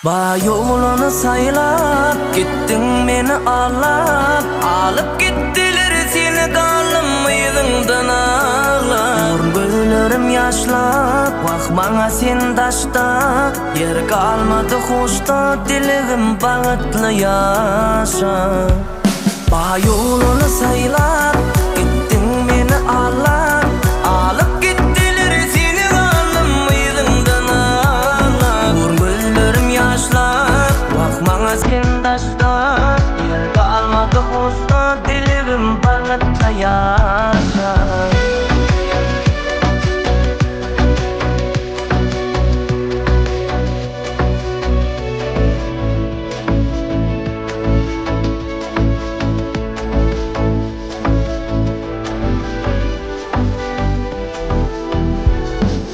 Ba yolunu saylap gittin beni ağlap, alıp gittiler seni kalmaydın ağlap. Gözlerim yaşlap bakmana sen taşta, yer kalmadı hoşta, dileğim bağıtlı yaşa. Ba yolunu saylap gittin beni ağlap, alıp gittiler seni kalmaydın ağlap. Gözlerim yaşlap bakmana sen taşta, yer kalmadı hoşta, dileğim bağıtlı yaşa.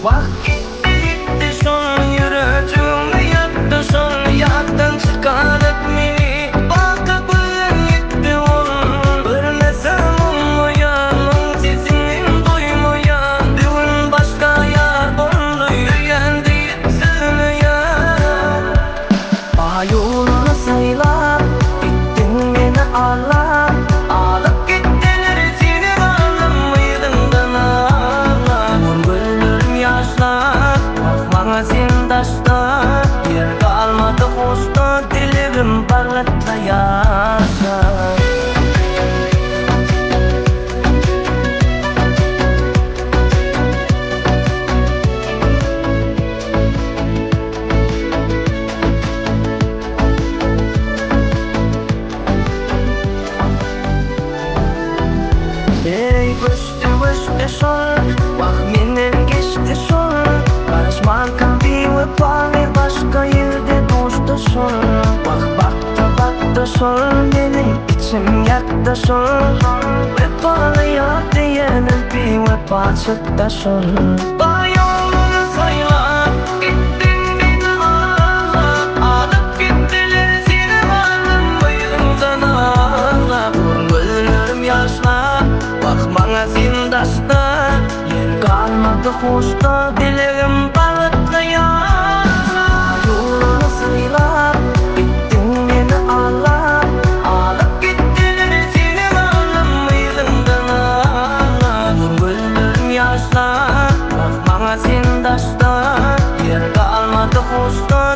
Vakit gitti son yürüdüğümde yattı son yattan çıkarıp beni bakıp gitti onun. Görmesem olmayan sesini duymayan, düğün başka yer oldu yendi yetsemeyen. Ah yolunu saylap gittin beni ağlap, ağlıp gittiler seni kalmaydın ağlap. Gözlerim yaşlar bakmana sen taşta, yer kalmadı hoşta, dileğim bağıtla yaşa. Ey göçtü sol, bak menden geçti sol. Karışman kalbi ve pavi başka yerde dostu sol. Baktı sol, benim içim yaktı sol. Ve palıya diyelim bir ve paçıktı sol. Ba yolunu saylap gittin beni ağlap, alıp gittiler seni kalmaydın ağlap. Gözlerim yaşlar bakmana sen taşta, yer kalmadı hoşta, dileğim bağıtlı yaşa. Yolunu saylap gittin beni ağlap, alıp gittiler seni kalmaydın ağlap. Gözlerim yaşlar bakmana sen taşta, yer kalmadı hoşta,